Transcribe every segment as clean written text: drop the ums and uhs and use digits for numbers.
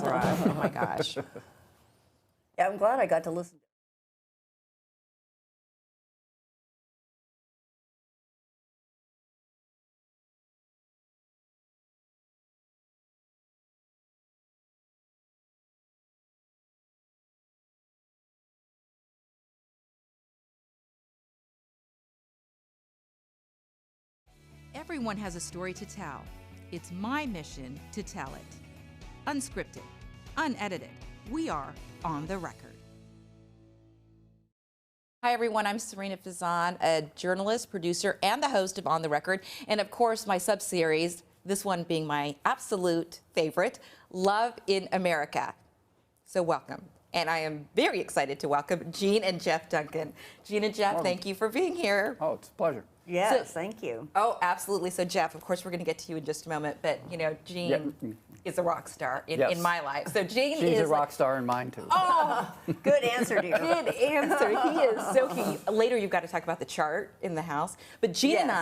is rough. Oh my gosh. Yeah, I'm glad I got to listen. Everyone has a story to tell. It's my mission to tell it. Unscripted, unedited. We are on the record. Hi, everyone. I'm Sarina Fazan, a journalist, producer, and the host of On the Record. And of course, my sub-series, this one being my absolute favorite, Love in America. So welcome. And I am very excited to welcome Jean and Jeff Duncan. Jean and Jeff, thank you for being here. Oh, it's a pleasure. Yes, thank you. Oh, absolutely. So, Jeff, of course, we're going to get to you in just a moment. But, you know, Jean is a rock star in my life. So Jean She's is a rock star in mine, too. Oh, Good answer, dear. good answer. He is so cute. Later, you've got to talk about the chart in the house. But Jean and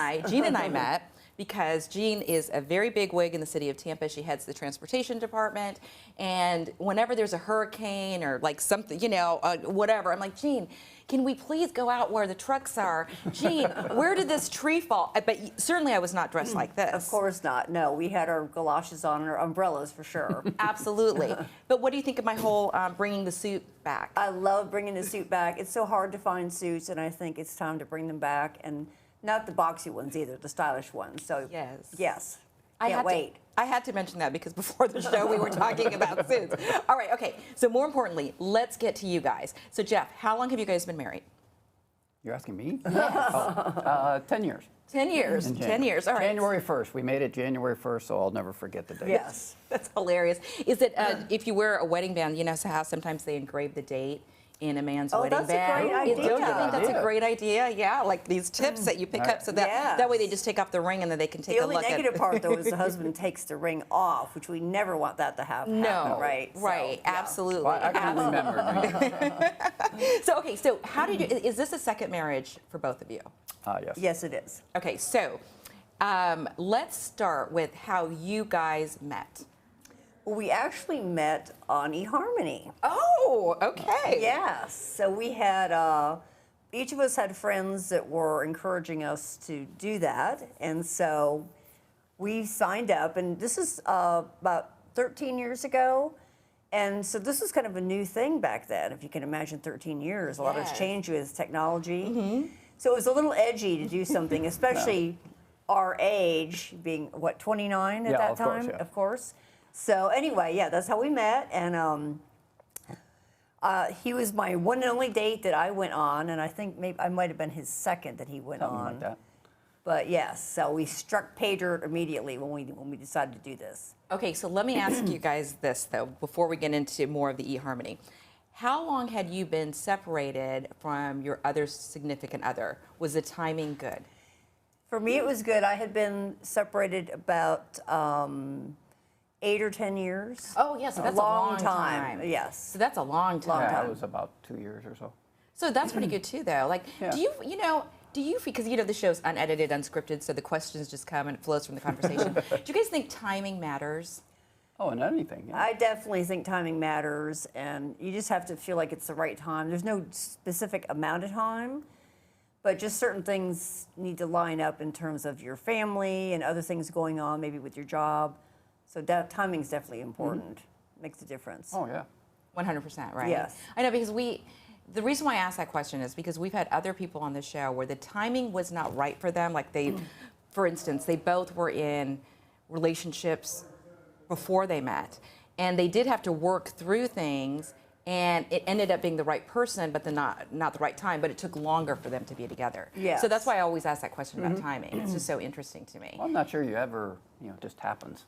I met because Jean is a very big wig in the city of Tampa. She heads the transportation department. And whenever there's a hurricane or like something, you know, whatever, I'm like, Jean, can we please go out where the trucks are? Jean, where did this tree fall? But certainly I was not dressed like this. Of course not. No, we had our galoshes on and our umbrellas for sure. Absolutely. But what do you think of my whole bringing the suit back? I love bringing the suit back. It's so hard to find suits, and I think it's time to bring them back. And not the boxy ones either, the stylish ones. So yes. Can't wait. I had to mention that because before the show we were talking about suits. All right, okay. So more importantly, let's get to you guys. So Jeff, how long have you guys been married? You're asking me? Yes. 10 years. 10 years. 10 years. All right. January 1st. We made it January 1st, so I'll never forget the date. Yes. That's hilarious. Is it if you wear a wedding band, you know how sometimes they engrave the date in a man's wedding that's band? a great idea. Don't you think that's a great idea? Yeah, like these tips that you pick up so that way they just take off the ring and then they can take a look at it. The only negative part, though, is the husband takes the ring off, which we never want that to happen. No, right? Right, So, absolutely. Well, I can remember. So, okay, so how did you, is this a second marriage for both of you? Yes. Yes, it is. Okay, so let's start with how you guys met. Well, we actually met on eHarmony. Oh, okay. Yes. So we had, each of us had friends that were encouraging us to do that. And so we signed up, and this is about 13 years ago. And so this was kind of a new thing back then, if you can imagine 13 years. A lot has changed with technology. So it was a little edgy to do something, especially our age, being, what, 29 at that time? Of course. So anyway, that's how we met, and he was my one and only date that I went on, and I think maybe I might have been his second that he went Something on. like that. But yes, so we struck pay dirt immediately when we decided to do this. Okay, so let me ask you guys this, though, before we get into more of the eHarmony. How long had you been separated from your other significant other? Was the timing good? For me, it was good. I had been separated about 8 or 10 years. Oh, yes, so that's a long time. Yes. So that's a long time. Yeah, it was about 2 years or so. So that's pretty good, too, though. Like, do you, because, you know, the show's unedited, unscripted, so the questions just come and it flows from the conversation. Do you guys think timing matters? Oh, and anything. Yeah. I definitely think timing matters, and you just have to feel like it's the right time. There's no specific amount of time, but just certain things need to line up in terms of your family and other things going on, maybe with your job. So timing is definitely important. Makes a difference. Oh, yeah. 100%, right? Yes. I know, because the reason why I asked that question is because we've had other people on the show where the timing was not right for them. Like for instance, they both were in relationships before they met, and they did have to work through things, and it ended up being the right person, but then not the right time, but it took longer for them to be together. Yes. So that's why I always ask that question about timing. It's just so interesting to me. Well, I'm not sure you ever, it just happens.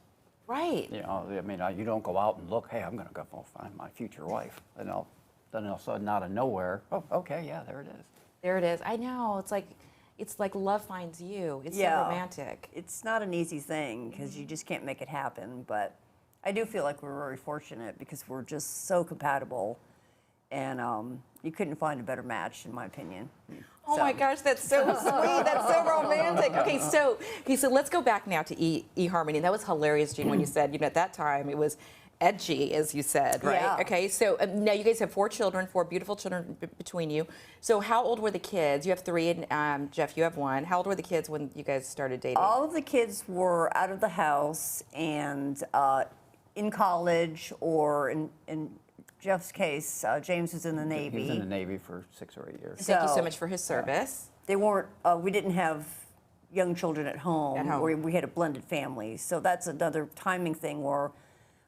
Right. You know, I mean, you don't go out and look, hey, I'm going to go find my future wife. And then all of a sudden, out of nowhere, oh, okay, yeah, there it is. There it is. I know. It's like love finds you. It's so romantic. It's not an easy thing because you just can't make it happen. But I do feel like we're very fortunate because we're just so compatible, and you couldn't find a better match, in my opinion. Oh my gosh, that's so sweet. That's so romantic. Okay, so let's go back now to eHarmony. That was hilarious, Jean, when you said, at that time it was edgy, as you said, right? Yeah. Okay, so now you guys have 4 children, 4 beautiful children between you. So how old were the kids? You have 3, and Jeff, you have 1. How old were the kids when you guys started dating? All of the kids were out of the house and in college, or in Jeff's case, James was in the Navy. He was in the Navy for 6 or 8 years. Thank you so so- much for his service. They weren't, we didn't have young children at home. At home. We had a blended family. So that's another timing thing where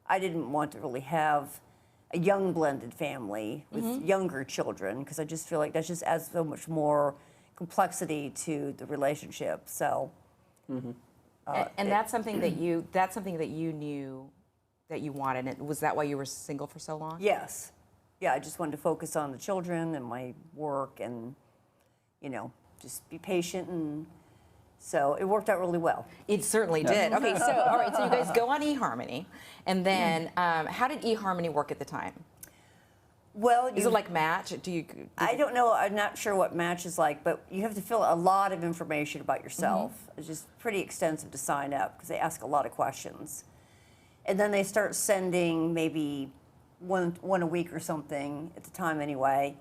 I didn't want to really have a young blended family with younger children, because I just feel like that just adds so much more complexity to the relationship. So And that's something that you knew that you wanted. And was that why you were single for so long? yes, yeah, I just wanted to focus on the children and my work, and just be patient, and so it worked out really well. It certainly did. Okay, so all right, so you guys go on eHarmony, and then how did eHarmony work at the time? Well, Is it like Match? I don't know. I'm not sure what Match is like, but you have to fill a lot of information about yourself. It's just pretty extensive to sign up because they ask a lot of questions. And then they start sending maybe one a week or something at the time anyway,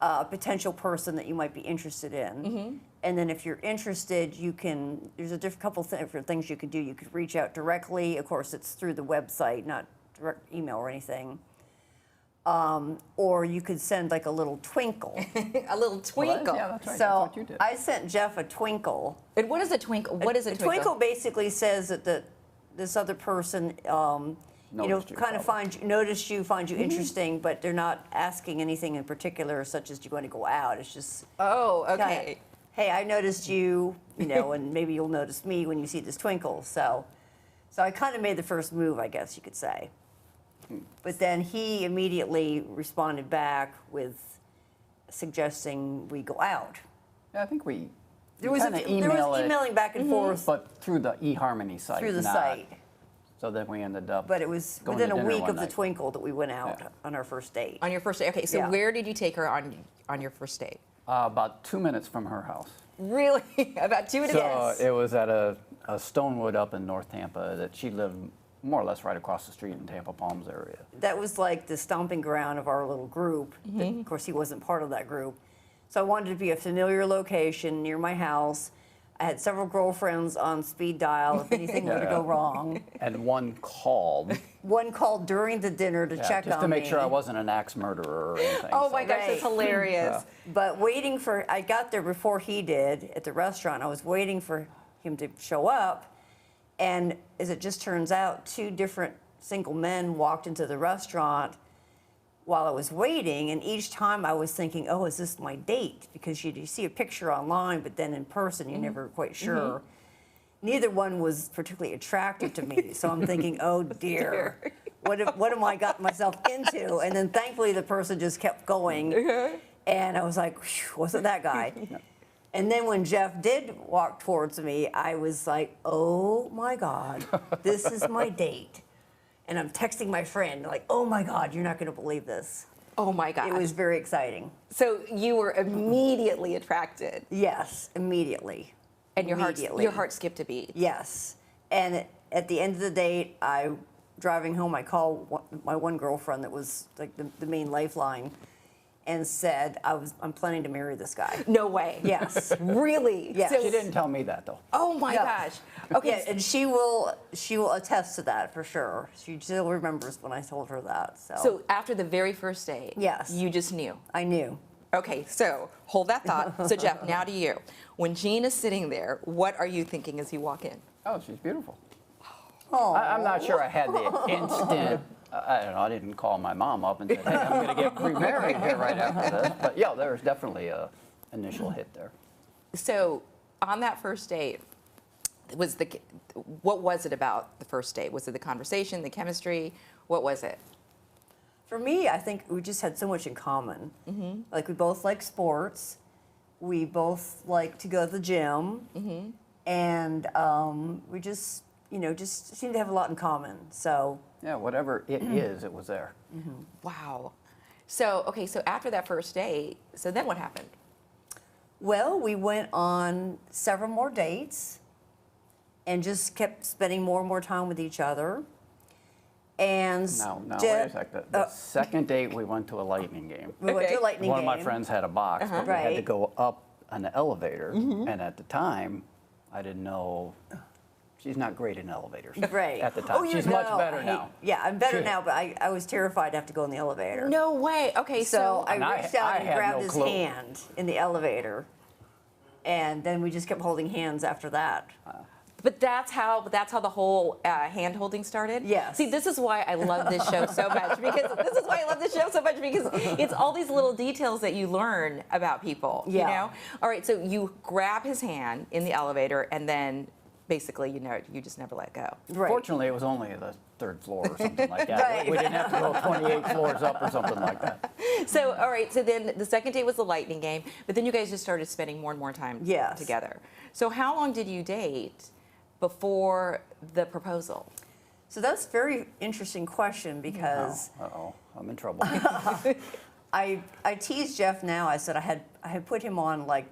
a potential person that you might be interested in. And then if you're interested, there's a couple different things you can do. You could reach out directly. Of course, it's through the website, not direct email or anything. Or you could send like a little twinkle. A little twinkle. Yeah, that's right. That's So what you did. I sent Jeff a twinkle. And what is a twinkle? What is a A twinkle? twinkle basically says that this other person, Noticed you, kind of probably. noticed you, find you interesting, but they're not asking anything in particular, such as do you want to go out. It's just, Oh, kinda, okay. hey, I noticed you, and maybe you'll notice me when you see this twinkle. So I kind of made the first move, I guess you could say. But then he immediately responded back with suggesting we go out. Yeah, I think we There was emailing back and forth but through the eHarmony site. through the not- site. So then we ended up. But it was going within to a dinner week one of the night. twinkle that we went out Yeah. on our first date. On your first date. Okay, so Yeah. where did you take her on your first date? About 2 minutes from her house. Really? About 2 minutes? So it was at a Stonewood up in North Tampa that she lived more or less right across the street in Tampa Palms area. That was like the stomping ground of our little group. Of course, he wasn't part of that group. So I wanted to be a familiar location near my house. I had several girlfriends on speed dial if anything were to go wrong. And one called. One called during the dinner to check just on to make me. sure I wasn't an axe murderer or anything. Oh so- my gosh, that's Right. hilarious. But I got there before he did at the restaurant. I was waiting for him to show up. And as it just turns out, 2 different single men walked into the restaurant while I was waiting. And each time I was thinking, oh, is this my date? Because you see a picture online, but then in person, you're never quite sure. Neither one was particularly attractive to me. So I'm thinking, oh dear, what am I got myself into? And then thankfully the person just kept going. And I was like, "Phew, wasn't that guy?" And then when Jeff did walk towards me, I was like, oh my God, this is my date. And I'm texting my friend, like, oh my God, you're not going to believe this. Oh my gosh. It was very exciting. So you were immediately attracted, Yes, immediately. and your Immediately. heart skipped a beat. Yes. And at the end of the date, driving home, I called my one girlfriend that was like the main lifeline, and said, I'm planning to marry this guy. No way. Yes. Really? Yes. So- She didn't tell me that though. Oh my No. gosh. Okay. Yeah, and she will attest to that for sure. She still remembers when I told her that. So after the very first date, Yes. you just knew. I knew. Okay, so hold that thought. So Jeff, now to you. When Jean is sitting there, what are you thinking as you walk in? Oh, she's beautiful. Oh, I'm not sure I had the instant. I don't know. I didn't call my mom up and say, "Hey, I'm going to get remarried here right after this." But yeah, there was definitely a initial hit there. So on that first date, what was it about the first date? Was it the conversation, the chemistry? What was it? for me, I think we just had so much in common. Like we both like sports. We both like to go to the gym. And we just, just seem to have a lot in common. So Yeah, whatever it is, it was there. Wow. So, okay, so after that first date, so then what happened? well, we went on several more dates and just kept spending more and more time with each other. And Now, wait a Jeff- second. The second date, we went to a lightning game. we went to a Okay. lightning One game. of my friends had a box, but we had to Right. go up an elevator. And at the time, I didn't know, she's not great in elevators. Right. At the time. Oh, you She's know, much better I hate- now. Yeah, I'm better She- now, but I was terrified to have to go in the elevator. No way. Okay, So I And I- reached out I and had grabbed no his clue. hand in the elevator. And then we just kept holding hands after that. But that's how the whole hand holding started. Yes. See, this is why I love this show so much because it's all these little details that you learn about people. Yeah. You know. All right. So you grab his hand in the elevator, and then basically, you just never let go. Right. Fortunately, it was only the 3rd floor or something like that. Right. We didn't have to go 28 floors up or something like that. So all right. So then the second date was the lightning game, but then you guys just started spending more and more time Yes. together. So how long did you date before the proposal? So that's a very interesting question because Uh-oh, I'm in trouble. I tease Jeff now. I said I had put him on like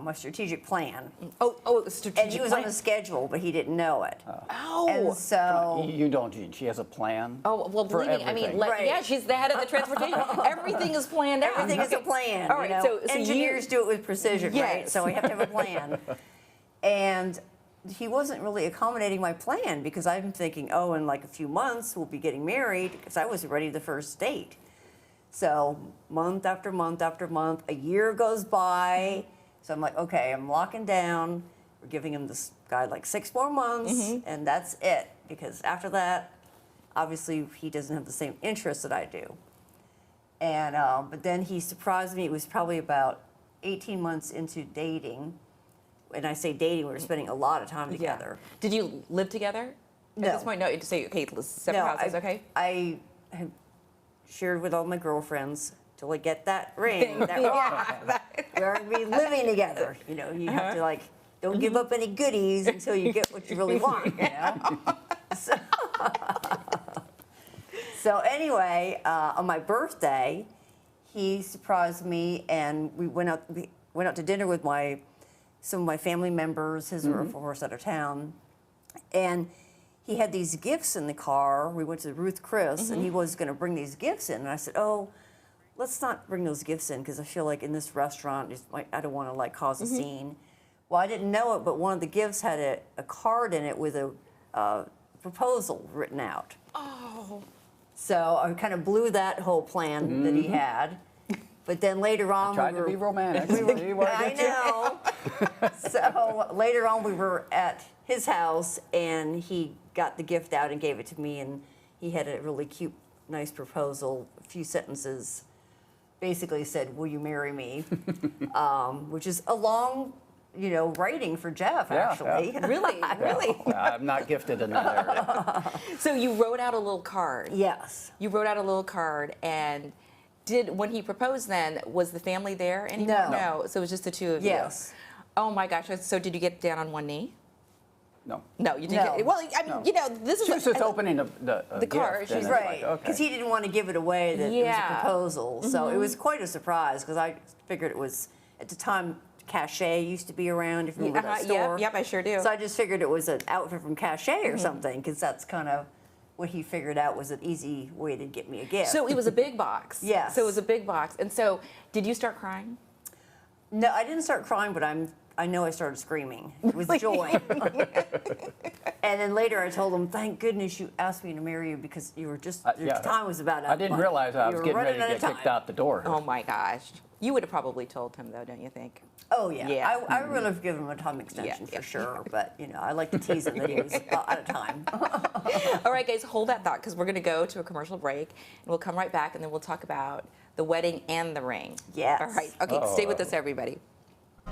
my strategic plan, Strategic and he was on plan. the schedule, but he didn't know it. Oh. And so You don't, Jean. She has a plan. Oh, well, for believe me, I mean, everything. Right. yeah, she's the head of the transportation. Everything is planned out. everything is a Okay. plan. All right, you know? so engineers do it with precision, right? Yes. So we have to have a plan. And he wasn't really accommodating my plan because I'm thinking, oh, in like a few months we'll be getting married because I was ready the first date. So month after month after month, a year goes by. So I'm like, okay, I'm locking down. We're giving him this guy like 6 more months, and that's it. Because after that, obviously he doesn't have the same interests that I do. And but then he surprised me. It was probably about 18 months into dating. And I say dating, we were spending a lot of time together. Yeah. Did you live together No. at this point? No, you just say, okay, separate houses, okay? I have shared with all my girlfriends till I get that ring, that rock. We're going to be living together. You know, you have to like, don't give up any goodies until you get what you really want, you know? So anyway, on my birthday, he surprised me and we went out to dinner with some of my family members. His were, of course, out of town. And he had these gifts in the car. We went to Ruth Chris, and he was going to bring these gifts in. And I said, oh, let's not bring those gifts in because I feel like in this restaurant, I don't want to like cause a scene. Well, I didn't know it, but one of the gifts had a card in it with a proposal written out. Oh. So I kind of blew that whole plan that he had. But then later on, Tried to be romantic. I know. So later on, we were at his house, and he got the gift out and gave it to me, and he had a really cute, nice proposal. A few sentences, basically said, "Will you marry me?" Which is a long, writing for Jeff, Yeah, actually. yeah. Really? Really? I'm not gifted in that area. So you wrote out a little card. Yes. You wrote out a little card, and when he proposed then, was the family there anymore? No. So it was just the two of you? Yes. Oh my gosh, so did you get down on one kney? No. No, you didn't No. get, well, I mean, No. this is She was just opening the card. gift, She's and it's Right, like, because okay. he didn't want to give it away that it was Yeah. a proposal. So it was quite a surprise because I figured it was, at the time, Cachet used to be around, if you remember that store. Yep, I sure do. So I just figured it was an outfit from Cachet or something because that's kind of what he figured out was an easy way to get me a gift. So it was a big box. Yes. So it was a big box. And so did you start crying? No, I didn't start crying, but I know I started screaming with joy. And then later I told him, thank goodness you asked me to marry you because you were just, the yeah. time was about up. I didn't realize I You was were getting ready running to out get of kicked time. out the door. Oh my gosh. You would have probably told him though, don't you think? Oh, yeah. Yeah. I would have given him a time extension Yeah. for sure, but, I like to tease him that he was out of time. All right, guys, hold that thought because we're going to go to a commercial break and we'll come right back and then we'll talk about the wedding and the ring. Yes. All right. Okay, stay with us, everybody.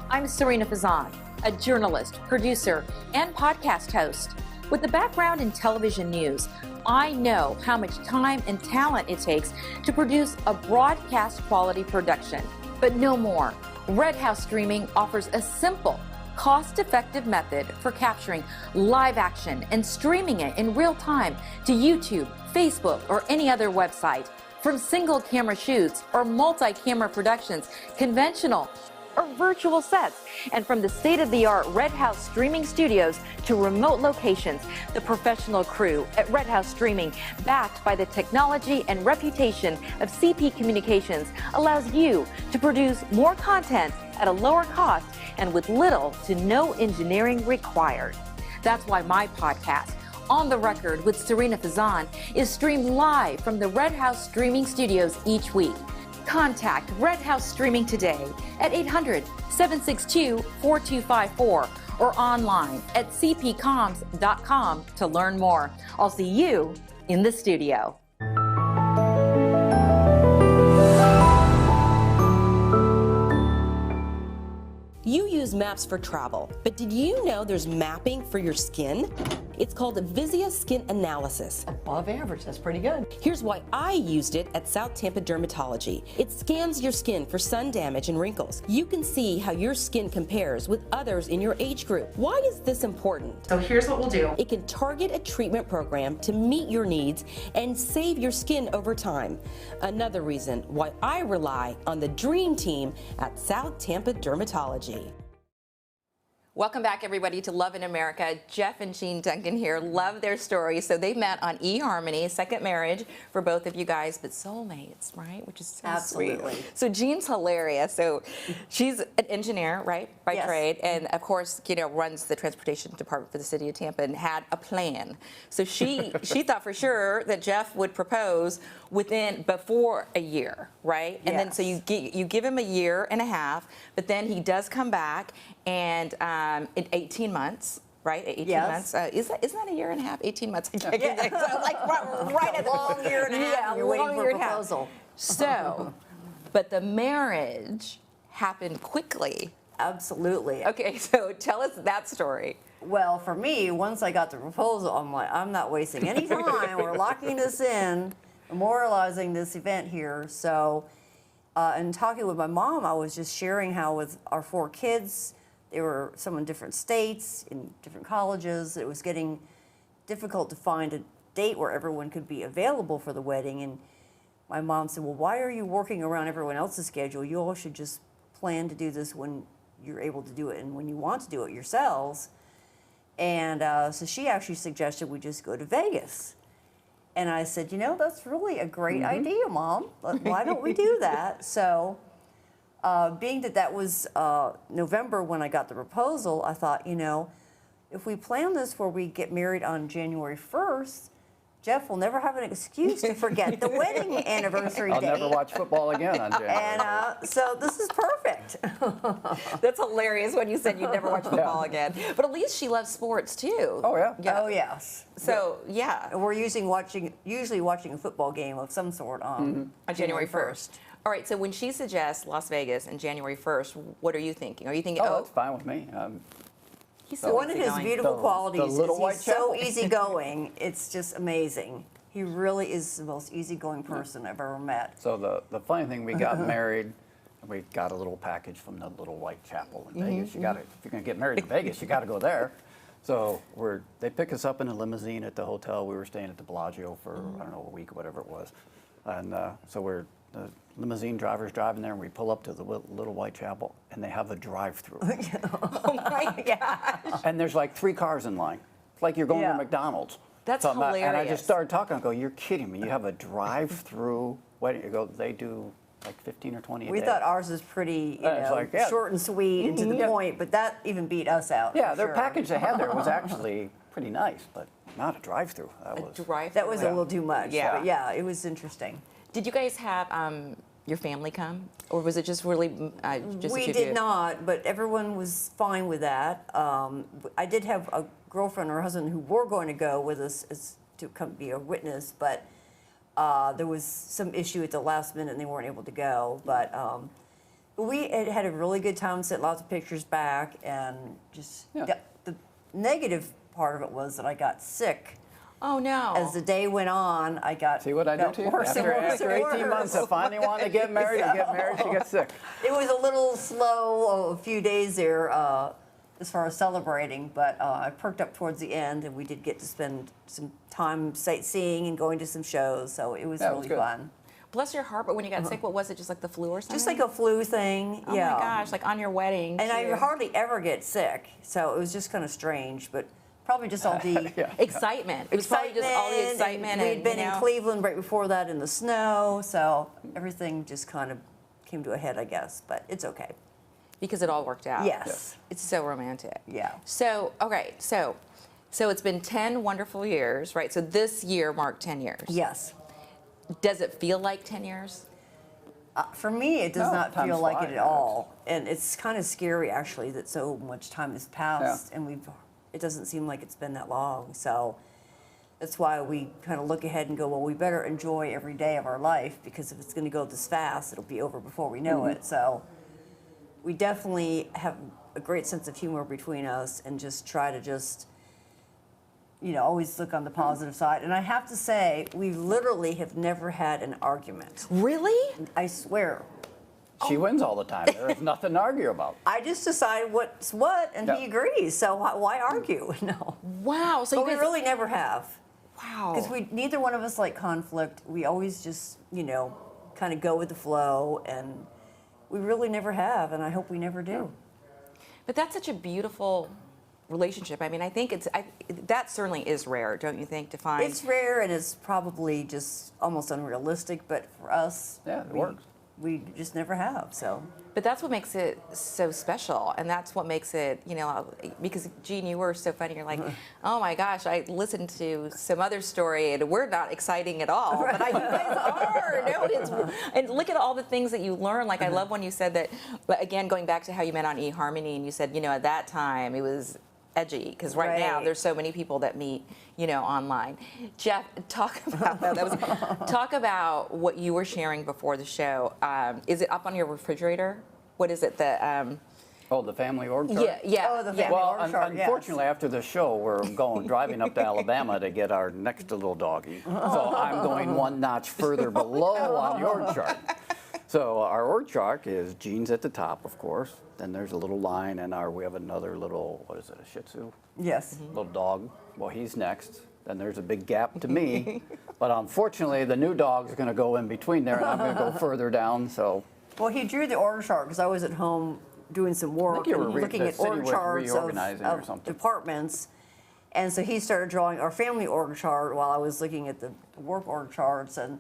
I'm Sarina Fazan, a journalist, producer, and podcast host. With a background in television news, I know how much time and talent it takes to produce a broadcast quality production. But no more. Red House Streaming offers a simple, cost-effective method for capturing live action and streaming it in real time to YouTube, Facebook, or any other website. From single camera shoots or multi-camera productions, conventional or virtual sets. And from the state-of-the-art Red House Streaming Studios to remote locations, the professional crew at Red House Streaming, backed by the technology and reputation of CP Communications, allows you to produce more content at a lower cost and with little to no engineering required. That's why my podcast, On the Record with Sarina Fazan, is streamed live from the Red House Streaming Studios each week. Contact Red House Streaming today at 800-762-4254 or online at cpcoms.com to learn more. I'll see you in the studio. You use maps for travel, but did you know there's mapping for your skin? It's called a Visious Skin Analysis. Above average, that's pretty good. Here's why I used it at South Tampa Dermatology. It scans your skin for sun damage and wrinkles. You can see how your skin compares with others in your age group. Why is this important? So here's what we'll do. It can target a treatment program to meet your needs and save your skin over time. Another reason why I rely on the dream team at South Tampa Dermatology. Welcome back, everybody, to Love in America. Jeff and Jean Duncan here. Love their story. So they met on eHarmony, second marriage for both of you guys, but soulmates, right? Which is so Absolutely. sweet. So Jean's hilarious. So she's an engineer, right, by Yes. trade, and of course, runs the transportation department for the city of Tampa and had a plan. So she thought for sure that Jeff would propose before a year, right? And then so Yes. you give him a year and a half, but then he does come back and in 18 months, right? 18 Yes. months. Isn't that a year and a half? 18 months. I can't get that. So like right at the Long year and a half, and you're waiting long for year a and a half. proposal. So, but the marriage happened quickly. Absolutely. Okay, so tell us that story. Well, for me, once I got the proposal, I'm like, I'm not wasting any time. We're locking this in, memorializing this event here. So, and talking with my mom, I was just sharing how with our 4 kids, they were some in different states, in different colleges. It was getting difficult to find a date where everyone could be available for the wedding. And my mom said, well, why are you working around everyone else's schedule? You all should just plan to do this when you're able to do it and when you want to do it yourselves. And so she actually suggested we just go to Vegas. And I said, that's really a great idea, Mom. Why don't we do that? So being that was November when I got the proposal, I thought, if we plan this where we get married on January 1st, Jeff will never have an excuse to forget the wedding anniversary I'll date. never watch football again on January. And so this is perfect. That's hilarious when you said you'd never watch football again. But at least she loves sports too. Oh, yeah. Oh, yes. So yeah, And we're usually watching a football game of some sort on January 1st. All right, so when she suggests Las Vegas and January 1st, what are you thinking? Are you thinking, Oh, that's fine with me. he's so One of his easygoing. beautiful qualities little is white he's so chapel. easygoing. It's just amazing. He really is the most easygoing person I've ever met. So the funny thing, we got married, and we got a little package from the Little White Chapel in Vegas. If you're gonna get married in Vegas, you got to go there. So they pick us up in a limousine at the hotel. We were staying at the Bellagio for I don't know, a week or whatever it was, and so the limousine driver's driving there, and we pull up to the Little White Chapel, and they have a drive-through, Oh my gosh. and there's like 3 cars in line. It's like you're going Yeah. to McDonald's. That's And I hilarious. just started talking. I go, "You're kidding me! You have a drive-through wedding?" You go, "They do like 15 or 20 a We day." thought ours was pretty, It's like, yeah. short and sweet and to the Yeah. point, but that even beat us out. Yeah, for their sure. package they had there was actually pretty nice, but not a drive-through. That was a little too much. Yeah. But yeah, it was interesting. Did you guys have your family come, or was it just really just the We two of did you? not, but everyone was fine with that. I did have a girlfriend or husband who were going to go with us to come be a witness, but there was some issue at the last minute and they weren't able to go. But we had a really good time, sent lots of pictures back, and just Yeah. the negative part of it was that I got sick. Oh no. As the day went on, I got See what I do got to you? worse and worse After and 18 months worse. of finally wanting to get married, you get married, you get sick. It was a little slow, a few days there as far as celebrating, but I perked up towards the end, and we did get to spend some time sightseeing and going to some shows, so it was Yeah, it really was good. fun. Bless your heart, but when you got sick, what was it? Just like the flu or something? Just like a flu thing. Oh yeah. my gosh, like on your wedding. And I too. hardly ever get sick, so it was just kind of strange, but probably just all the Excitement. It was probably just all the excitement. And we'd been you know, in Cleveland right before that in the snow, so everything just kind of came to a head, I guess, but it's okay. because it all worked out. Yes. It's so romantic. Yeah. So, okay, so it's been 10 wonderful years, right? So this year marked 10 years. Yes. Does it feel like 10 years? For me, it does No, not time's feel like flying, it at yeah. all. And it's kind of scary, actually, that so much time has passed and it doesn't seem like it's been that long. So that's why we kind of look ahead and go, well, we better enjoy every day of our life, because if it's going to go this fast, it'll be over before we know it. So we definitely have a great sense of humor between us and just try to just, always look on the positive side. And I have to say, we literally have never had an argument. Really? I swear. She wins all the time. There is nothing to argue about. I just decide what's what, and he Yeah. agrees. So why argue? No. Wow. So But you we guys, really never have. wow. Because neither one of us like conflict. We always just, kind of go with the flow, and we really never have, and I hope we never do. But that's such a beautiful relationship. I mean, I think that certainly is rare, don't you think, to find? It's rare, and it's probably just almost unrealistic, but for us, Yeah, it works. We just never have, so. But that's what makes it so special, and that's what makes it, because Jean, you were so funny. You're like, oh my gosh, I listened to some other story, and we're not exciting at all, but you guys are. No, and look at all the things that you learn. Like I love when you said that. But again, going back to how you met on eHarmony, and you said, at that time it was edgy, because right now Right. there's so many people that meet, online. Jeff, talk about that. Talk about what you were sharing before the show. Is it up on your refrigerator? What is it? The The family org chart? yeah. Oh, the yeah. family Well, org chart, yes. unfortunately, after the show, we're driving up to Alabama to get our next little doggy. So I'm going one notch further below on the org chart. So our org chart is Jean's at the top, of course. Then there's a little line, and we have another little, what is it, a Shih Tzu? Yes. Little dog. Well, he's next. Then there's a big gap to me. But unfortunately, the new dog's going to go in between there, and I'm going to go further down. So Well, he drew the org chart because I was at home doing some work you were and re- looking the at city org was charts reorganizing or of something. departments. And so he started drawing our family org chart while I was looking at the work org charts. And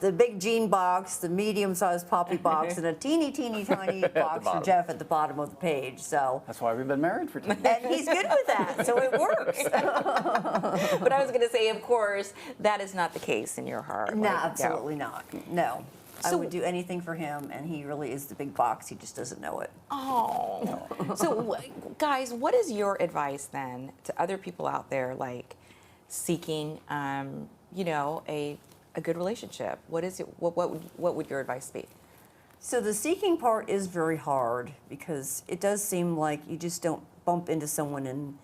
the big Jean box, the medium-sized Poppy box, and a teeny tiny box for bottom. Jeff at the bottom of the page. So, that's why we've been married for 10 years. and he's good with that, so it works. But I was going to say, of course, that is not the case in your heart. No, Like, absolutely not. No. I So- would do anything for him, and he really is the big box. He just doesn't know it. Oh. So, guys, what is your advice then to other people out there, like seeking, a good relationship? What is it? What would your advice be? So the seeking part is very hard because it does seem like you just don't bump into someone and,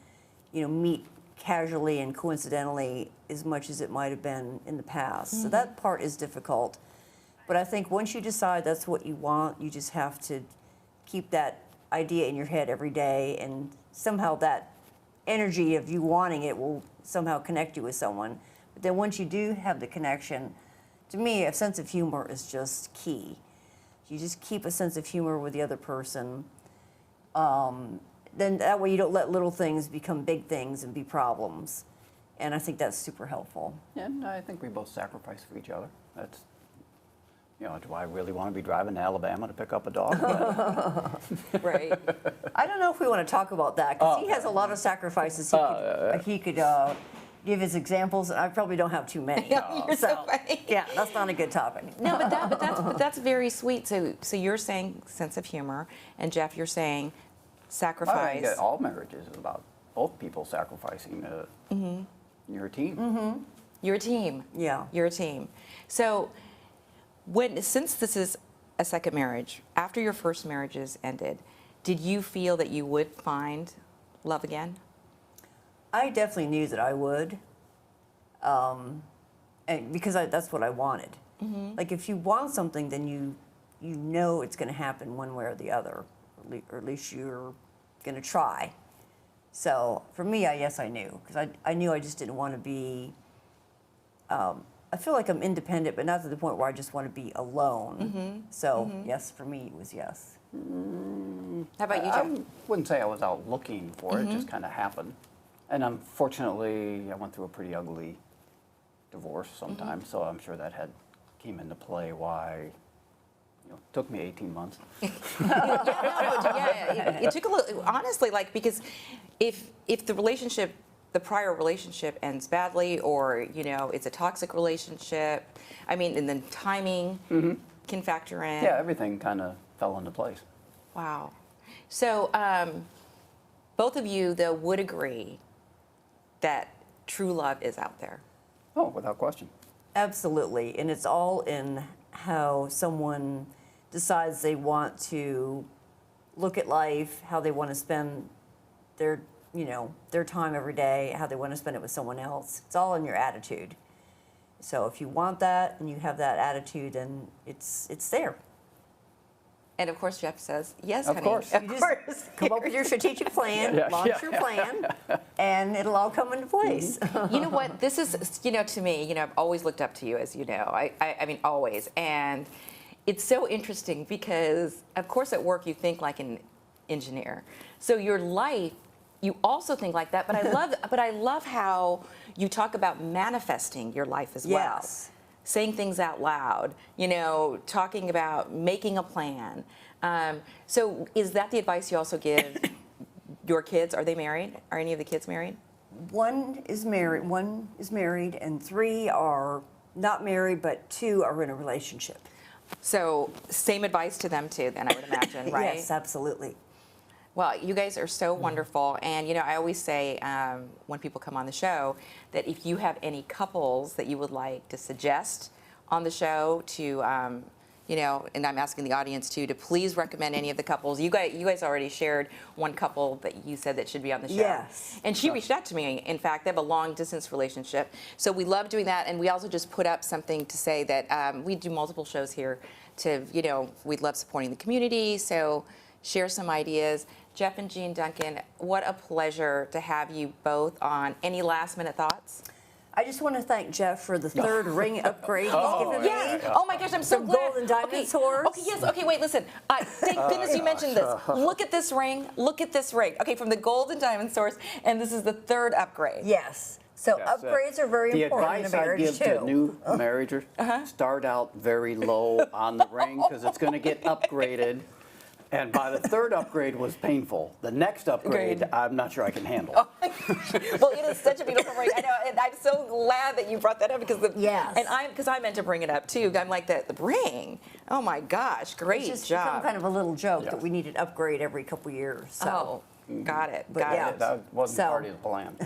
meet casually and coincidentally as much as it might have been in the past. So that part is difficult. But I think once you decide that's what you want, you just have to keep that idea in your head every day, and somehow that energy of you wanting it will somehow connect you with someone. But then once you do have the connection, to me, a sense of humor is just key. You just keep a sense of humor with the other person. Then that way you don't let little things become big things and be problems. And I think that's super helpful. And I think we both sacrifice for each other. That's, do I really want to be driving to Alabama to pick up a dog? Right. I don't know if we want to talk about that because he has a lot of sacrifices he could give his examples. I probably don't have too many. You're so funny. Yeah, that's not a good topic. No, but that's very sweet. So you're saying sense of humor, and Jeff, you're saying I sacrifice. think that all marriages is about both people sacrificing your team. You're a team. Yeah. You're a team. So since this is a second marriage, after your first marriages ended, did you feel that you would find love again? I definitely knew that I would, and because that's what I wanted. Like if you want something, then you know it's going to happen one way or the other, or at least you're going to try. So for me, yes, I knew, because I knew I just didn't want to be I feel like I'm independent, but not to the point where I just want to be alone. So yes, for me it was yes. How about you, I Jeff? wouldn't say I was out looking for it, it just kind of happened. And unfortunately, I went through a pretty ugly divorce sometime, so I'm sure that came into play why it took me 18 months. Yeah, it took a little, honestly, like, because if the prior relationship ends badly, or, it's a toxic relationship, I mean, and then timing can factor in. Yeah, everything kind of fell into place. Wow. So, both of you, though, would agree that true love is out there. Oh, without question. Absolutely, and it's all in how someone decides they want to look at life, how they want to spend their time every day, how they want to spend it with someone else. It's all in your attitude. So if you want that and you have that attitude, then it's there. And of course, Jeff says, yes, Of honey. course. Of You just course. come up with your strategic plan, launch your plan, and it'll all come into place. You know what? This is, to me, I've always looked up to you, as you know. I mean, always. And it's so interesting because, of course, at work you think like an engineer. So your life, you also think like that. But I love how you talk about manifesting your life as well. Yes. Saying things out loud, talking about making a plan. So is that the advice you also give your kids? Are they married? Are any of the kids married? One is married, and 3 are not married, but 2 are in a relationship. So same advice to them too, then I would imagine, right? Yes, absolutely. Well, you guys are so wonderful. And, I always say when people come on the show that if you have any couples that you would like to suggest on the show to, and I'm asking the audience too, to please recommend any of the couples. You guys already shared one couple that you said that should be on the show. Yes. And she reached out to me. In fact, they have a long distance relationship. So we love doing that. And we also just put up something to say that we do multiple shows here to, we love supporting the community. So share some ideas. Jeff and Jean Duncan, what a pleasure to have you both on. Any last minute thoughts? I just want to thank Jeff for the 3rd ring upgrade he's given me. Yeah. Oh my gosh, I'm so Some glad. gold and diamond swords. Okay, yes. Okay, wait, listen. Thank goodness you mentioned this. Look at this ring. Look at this ring. Okay, from the gold and diamond source, and this is the 3rd upgrade. Yes. So upgrades are very important in a The marriage advice I give too. to new marriages, start out very low on the ring because it's going to get upgraded. And by the 3rd upgrade was painful. The next upgrade, I'm not sure I can handle. Well, it is such a beautiful ring. I know, and I'm so glad that you brought that up because Yes. and I meant to bring it up too. I'm like the ring. Oh my gosh, great It's just job. become kind of a little joke Yeah. that we need an upgrade every couple years. So. Oh, got it. But Got yeah. it. That wasn't So- part of the plan.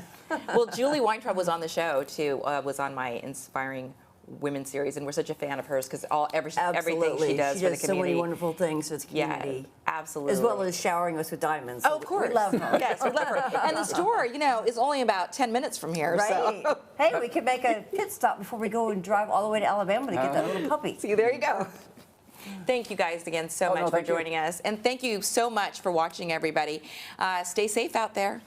Well, Julie Weintraub was on the show too. Was on my Inspiring Women series, and we're such a fan of hers because everything Absolutely. she does for the so community. many wonderful things for the community. Yeah, absolutely. As well as showering us with diamonds. Oh, of course. We love her. Yes, we love her. And the store, is only about 10 minutes from here. Right. So. Hey, we could make a pit stop before we go and drive all the way to Alabama to get that little puppy. See, there you go. Thank you guys again so much for thank you. joining us. And thank you so much for watching, everybody. Stay safe out there.